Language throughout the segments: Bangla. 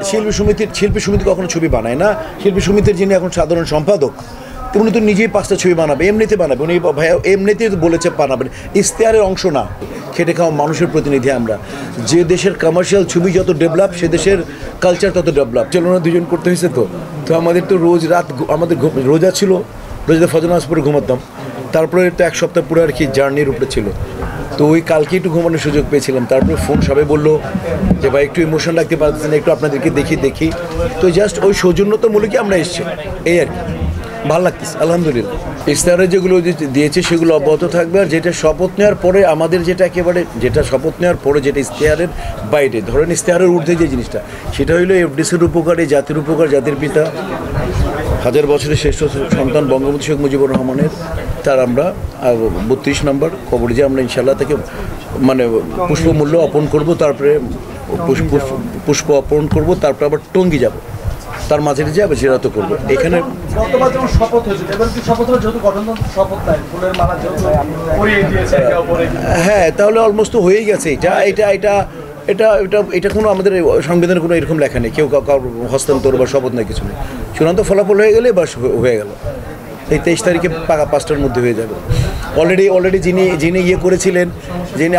শিল্পী সমিতি কখনো ছবি বানায় না। শিল্পী সমিতির যিনি এখন সাধারণ সম্পাদক, উনি তো নিজেই 5টা ছবি বানাবে, এমনিতে বানাবে। উনি ভাইয়া এমনিতেই বলেছে বানাবেন, ইশতেহারের অংশ না। খেটে খাওয়া মানুষের প্রতিনিধি আমরা। যে দেশের কমার্শিয়াল ছবি যত ডেভেলপ, সে দেশের কালচার তত ডেভেলপ। চলো না, দুজন করতে হয়েছে তো আমাদের তো রোজ রাত আমাদের রোজা ছিল, রোজাতে ফজর নামাজ পড়ে ঘুমাতাম। তারপরে তো এক সপ্তাহ পুরো আর কি জার্নির উপরে ছিল। তো ওই কালকে একটু ঘুমানোর সুযোগ পেয়েছিলাম। তারপরে ফোন সবাই বললো যে ভাই একটু ইমোশন রাখতে পারতেছেন, একটু আপনাদেরকে দেখি। তো জাস্ট ওই সৌজন্যতামূলকই আমরা এসেছি, এই আর কি। ভালো লাগতেছে আলহামদুলিল্লাহ। ইশতেহারে যেগুলো দিয়েছে সেগুলো অব্যাহত থাকবে। আর যেটা শপথ নেওয়ার পরে আমাদের যেটা শপথ নেওয়ার পরে যেটা ইশতেহারের বাইরে, ধরেন ইশতেহারের ঊর্ধ্বে যে জিনিসটা, সেটা হইলো এফডিসির উপকারে, জাতির উপকার, জাতির পিতা, 1000 বছরের শ্রেষ্ঠ সন্তান বঙ্গবন্ধু শেখ মুজিবুর রহমানের, তার আমরা 32 নম্বর কবরে যে আমরা ইনশাল্লাহ তাকে মানে পুষ্পমূল্য অর্পণ করব। তারপরে পুষ্প অর্পণ করব, তারপরে আবার টঙ্গী যাব, তার মাঝে যে আবার জিরাত করবো। এখানে হ্যাঁ, তাহলে অলমোস্ট তো হয়েই গেছে। এটা কোনো আমাদের সংবিধানে কোনো এরকম লেখা নেই, কেউ কারোর হস্তান্তর বা শপথ নেই, কিছু নেই। চূড়ান্ত ফলাফল হয়ে গেলে বাস হয়ে গেল। এই 23 তারিখে পাকা 5টার মধ্যে হয়ে যাবে। অলরেডি যিনি ইয়ে করেছিলেন, যিনি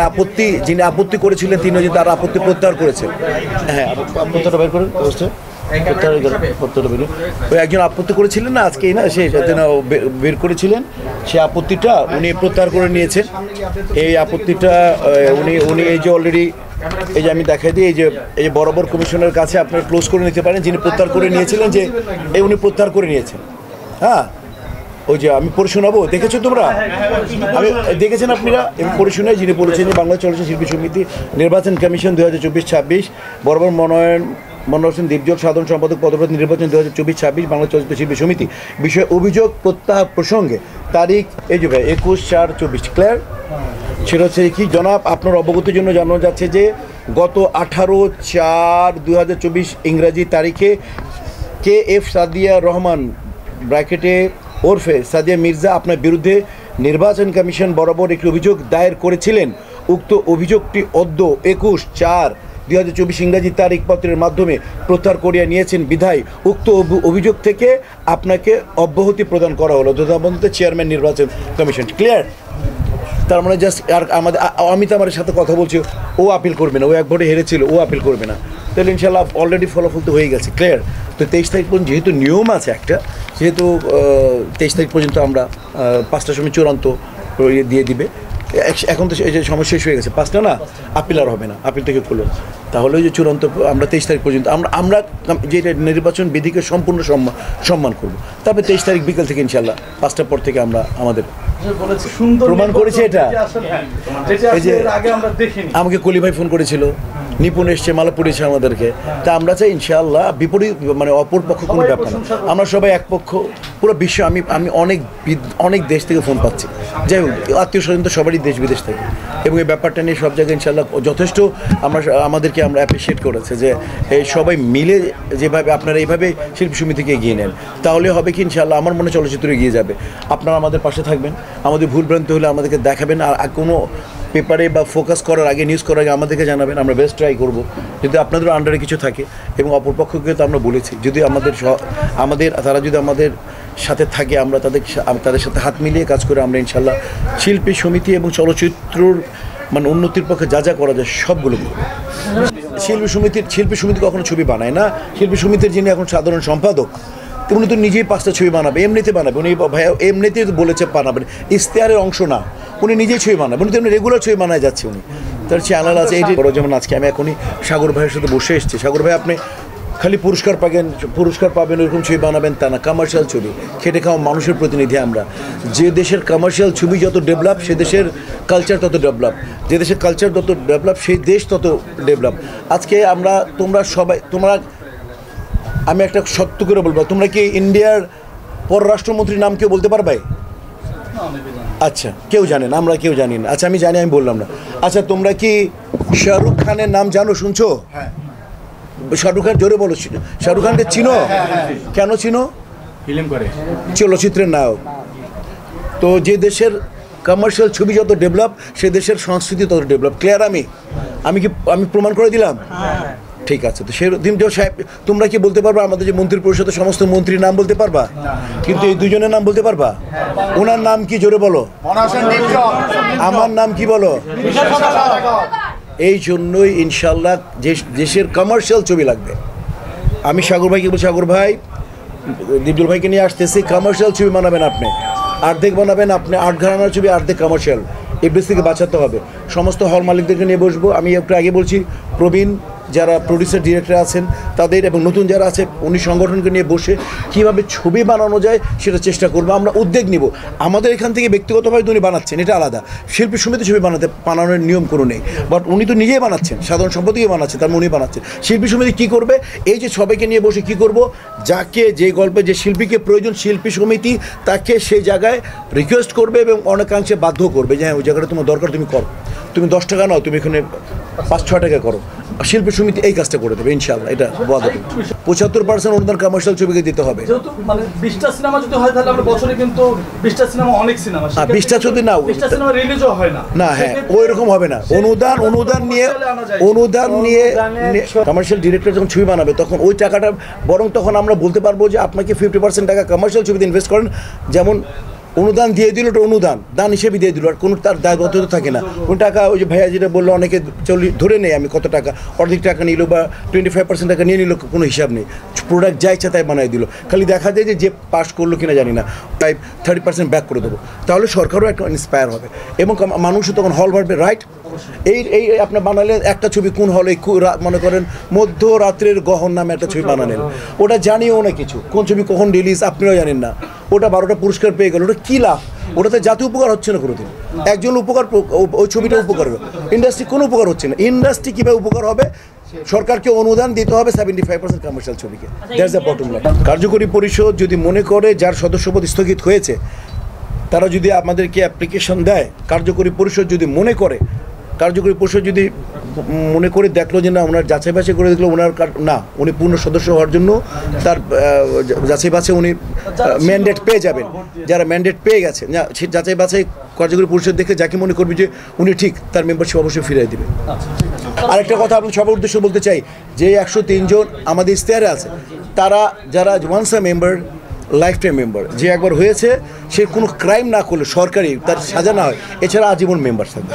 আপত্তি করেছিলেন, তিনি যে তার আপত্তি প্রত্যাহার করেছেন। হ্যাঁ, প্রত্যাহারটা বের করেন অবশ্যই। ওই একজন আপত্তি করেছিলেন না আজকেই, না সে বের করেছিলেন, সে আপত্তিটা উনি প্রত্যাহার করে নিয়েছেন। এই আপত্তিটা উনি এই যে অলরেডি, এই যে আমি দেখাই দিই, এই যে বরাবর কমিশনের কাছে আপনারা ক্লোজ করে নিতে পারেন। যিনি প্রত্যাহার করে নিয়েছিলেন, যে উনি প্রত্যাহার করে নিয়েছেন। হ্যাঁ, ওই যে আমি পড়ে শোনাবো, দেখেছো তোমরা? দেখেছেন আপনারা? আমি পড়ে শোনাই। যিনি বলেছেন যে বাংলা চলচ্চিত্র শিল্পী সমিতি নির্বাচন কমিশন 2024-26 বরাবর মনোনয়ন হোসেন দীপজল সাধারণ সম্পাদক পদপ্রার্থী নির্বাচন 2024-26 বাংলা চলচ্চিত্র শিল্পী সমিতি বিষয়ে অভিযোগ প্রত্যাহার প্রসঙ্গে তারিখ এই যে ভাই 21/4/24 ক্লিয়ার। সেটা হচ্ছে কি জনাব, আপনার অবগতির জন্য জানানো যাচ্ছে যে গত 18/4/2024 ইংরাজি তারিখে KF সাদিয়া রহমান ব্র্যাকেটে ওরফে সাদিয়া মির্জা আপনার বিরুদ্ধে নির্বাচন কমিশন বরাবর একটি অভিযোগ দায়ের করেছিলেন। উক্ত অভিযোগটি অদ্য 21/4/2024 ইংরাজি তারিখ পত্রের মাধ্যমে প্রত্যাহার করিয়া নিয়েছেন বিধায় উক্ত অভিযোগ থেকে আপনাকে অব্যাহতি প্রদান করা হলো। যথাবন্ধ চেয়ারম্যান নির্বাচন কমিশন। ক্লিয়ার? তার মানে জাস্ট আর আমি তো আমার সাথে কথা বলছি, ও আপিল করবে না, ও এক ভোটে হেরেছিল, ও আপিল করবে না। তাহলে ইনশাল্লাহ অলরেডি ফলাফল তো হয়ে গেছে। ক্লিয়ার? তো 23 তারিখ পর্যন্ত যেহেতু নিয়ম আছে একটা, যেহেতু 23 তারিখ পর্যন্ত আমরা 5টার সময় চূড়ান্ত দিয়ে দিবে। এখন তো এই যে সমস্যা শেষ হয়ে গেছে, 5টা না, আপিল আর হবে না, আপিল থেকে করলো। তাহলে ওই যে চূড়ান্ত আমরা 23 তারিখ পর্যন্ত আমরা যেটা নির্বাচন বিধিকে সম্পূর্ণ সম্মান করবো। তারপরে 23 তারিখ বিকেল থেকে ইনশাল্লাহ 5টার পর থেকে আমরা আমাদের প্রমাণ করেছি। এটা এই যে আমাকে কলি ভাই ফোন করেছিল, নিপুণ এসছে, মালা পড়েছে আমাদেরকে। তা আমরা চাই ইনশাআল্লাহ বিপরীত মানে অপর পক্ষ কোনো ব্যাপার না, আমরা সবাই এক পক্ষ। পুরো বিশ্ব আমি অনেক দেশ থেকে ফোন পাচ্ছি, যাই হোক আত্মীয় স্বজন তো সবারই দেশ বিদেশ থেকে, এবং এই ব্যাপারটা নিয়ে সব জায়গায় ইনশাআল্লাহ যথেষ্ট আমাদেরকে আমরা অ্যাপ্রিসিয়েট করেছে যে এই সবাই মিলে যেভাবে আপনারা এইভাবে শিল্পী সমিতিকে এগিয়ে নেন, তাহলে হবে কি ইনশাআল্লাহ আমার মনে চলচ্চিত্র এগিয়ে যাবে। আপনারা আমাদের পাশে থাকবেন, আমাদের ভুলভ্রান্তি হলে আমাদেরকে দেখাবেন, আর কোনো পেপারে বা ফোকাস করার আগে, নিউজ করার আগে আমাদেরকে জানাবেন, আমরা বেস্ট ট্রাই করব। যদি আপনাদের আন্ডারে কিছু থাকে, এবং অপরপক্ষকে তো আমরা বলেছি, যদি তারা যদি আমাদের সাথে থাকে, আমরা তাদের সাথে হাত মিলিয়ে কাজ করে আমরা ইনশাল্লাহ শিল্পী সমিতি এবং চলচ্চিত্রর মানে উন্নতির পক্ষে যা করা যায় সবগুলো করব। শিল্পী সমিতি কখনো ছবি বানায় না। শিল্পী সমিতির যিনি এখন সাধারণ সম্পাদক, উনি তো নিজেই 5টা ছবি বানাবে, এমনিতে বানাবে। উনি ভাইয়া এমনিতেই বলেছে বানাবেন, ইশতেহারের অংশ না। উনি নিজেই ছবি বানাবেন, উনি তো এমনি রেগুলার ছবি বানায় যাচ্ছে। উনি তার চ্যানেল আছে। এই যেমন আজকে আমি এখনই সাগর ভাইয়ের সাথে বসে এসেছি। সাগর ভাই, আপনি খালি পুরস্কার পাবেন ওইরকম ছবি বানাবেন তা না, কমার্শিয়াল ছবি। খেটে খাওয়া মানুষের প্রতিনিধি আমরা। যে দেশের কমার্শিয়াল ছবি যত ডেভেলপ, সে দেশের কালচার তত ডেভেলপ। যে দেশের কালচার তত ডেভেলপ, সেই দেশ তত ডেভেলপ। আজকে আমি একটা সত্য করে বলবো, তোমরা কি ইন্ডিয়ার পররাষ্ট্রমন্ত্রীর নাম কেউ বলতে পারবে? আচ্ছা, কেউ জানেন? আমরা কেউ জানি না। আচ্ছা, আমি জানি, আমি বললাম না। আচ্ছা, তোমরা কি শাহরুখ খানের নাম জানো, শুনছো? শাহরুখ খান, জোরে বলো। শাহরুখ খানকে চিনো? কেন চিনো? ফিল্ম করে, চলচ্চিত্রের নায়ক। তো যে দেশের কমার্শিয়াল ছবি যত ডেভেলপ, সে দেশের সংস্কৃতি তত ডেভেলপ। ক্লিয়ার? আমি প্রমাণ করে দিলাম। ঠিক আছে, তো সেদিন সাহেব তোমরা কি বলতে পারবা আমাদের যে মন্ত্রী পরিষদের সমস্ত মন্ত্রীর নাম বলতে পারবা? কিন্তু এই দুজনের নাম বলতে পারবা? ওনার নাম কি জোরে বলো, আমার নাম কি বলো? এই জন্যই ইনশাল্লাহ দেশের কমার্শিয়াল ছবি লাগবে। আমি সাগর ভাইকে বলছি, সাগর ভাই দীপজল ভাইকে নিয়ে আসতেছি, কমার্শিয়াল ছবি বানাবেন আপনি, অর্ধেক বানাবেন আপনি, 8 ঘরানার ছবি অর্ধেক কমার্শিয়াল, এফডিসি থেকে বাঁচাতে হবে। সমস্ত হল মালিকদেরকে নিয়ে বসবো। আমি একটু আগে বলছি প্রবীণ যারা প্রডিউসার ডিরেক্টর আছেন তাদের এবং নতুন যারা আছে উনি সংগঠনকে নিয়ে বসে কীভাবে ছবি বানানো যায় সেটা চেষ্টা করবো। আমরা উদ্যোগ নিব। আমাদের এখান থেকে ব্যক্তিগতভাবে উনি বানাচ্ছেন, এটা আলাদা। শিল্পী সমিতি ছবি বানানোর নিয়ম কোনো নেই, বাট উনি তো নিজেই বানাচ্ছেন, সাধারণ সম্পাদকই বানাচ্ছেন, তার উনি বানাচ্ছেন। শিল্পী সমিতি কী করবে? এই যে সবাইকে নিয়ে বসে কী করব, যাকে যে গল্পে যে শিল্পীকে প্রয়োজন শিল্পী সমিতি তাকে সেই জায়গায় রিকোয়েস্ট করবে এবং অনেকাংশে বাধ্য করবে যে হ্যাঁ ওই জায়গাটা তোমার দরকার, তুমি করো, তুমি 10 টাকা নাও, তুমি এখানে 5-6 টাকা করো। শিল্পী সমিতি এই কাজটা করে দেবে ইনশাআল্লাহ। এটা 75% অনুদান কমার্শিয়াল ছবিকে দিতে হবে। যেহেতু মানে 20টা সিনেমা যদি হয় তাহলে আমরা বছরে কিন্তু 20টা সিনেমা অনেক সিনেমা, 20টা যদি নাও 20টা সিনেমা রিলিজও হয় না। না, হ্যাঁ ওই রকম হবে না। অনুদান নিয়ে কমার্শিয়াল ডিরেক্টর যখন ছবি বানাবে তখন ওই টাকাটা বরং তখন আমরা বলতে পারবো যে আপনাকে 50% টাকা কমার্শিয়াল ছবিতে ইনভেস্ট করেন। যেমন অনুদান দিয়ে দিল, ওটা অনুদান দান হিসেবে দিয়ে দিল, আর কোনো তার দায়বদ্ধতা থাকে না। কোন টাকা ওই যে ভাইয়া যেটা বললো অনেকে ধরে নেই আমি কত টাকা, অর্ধেক টাকা নিল বা 25% টাকা নিয়ে নিল, কোনো হিসাব নেই। প্রোডাক্ট যা ইচ্ছা তাই বানিয়ে দিল, খালি দেখা যায় যে পাস করলো কিনা জানি না, তাই 30% ব্যাক করে দেবো। তাহলে সরকারও একটা ইন্সপায়ার হবে এবং মানুষও তখন হল ভরবে, রাইট? এই আপনার বানালে একটা ছবি কোন হলে মনে করেন মধ্যরাত্রের গহন নামে একটা ছবি বানালেন, ওটা জানিও না কিছু, কোন ছবি কখন রিলিজ আপনিও জানেন না, ওটা 12টা পুরস্কার পেয়ে গেল, ওটা কী লাভ? ওটাতে জাতীয় উপকার হচ্ছে না কোনোদিন। একজন উপকার, ওই ছবিটা উপকার হবে, ইন্ডাস্ট্রি কোনো উপকার হচ্ছে না। ইন্ডাস্ট্রি কীভাবে উপকার হবে? সরকারকে অনুদান দিতে হবে 75% কমার্শিয়াল ছবিকে। That's the bottom line. কার্যকরী পরিষদ যদি মনে করে যার সদস্যপদ স্থগিত হয়েছে তারা যদি আমাদেরকে অ্যাপ্লিকেশন দেয়, কার্যকরী পরিষদ যদি মনে করে, কার্যকরী পরিষদ যদি মনে করে দেখলো যে না ওনার যাচাই বাছাই করে দেখলো ওনার না উনি পূর্ণ সদস্য হওয়ার জন্য তার যাচাই বাছাই উনি ম্যান্ডেট পেয়ে যাবেন। যারা ম্যান্ডেট পেয়ে গেছে না সে যাচাই বাছাই কার্যকরী পরিষদ দেখে যাকে মনে করবে যে উনি ঠিক, তার মেম্বারশিপ অবশ্যই ফিরিয়ে দেবে। আরেকটা কথা আপনার সবার উদ্দেশ্যে বলতে চাই, যে 103 জন আমাদের ইশতেহারে আছে তারা যারা once a member life time member, যে একবার হয়েছে সে কোনো ক্রাইম না করলে সরকারি তার সাজা না হয়, এছাড়া আজীবন মেম্বার থাকবে।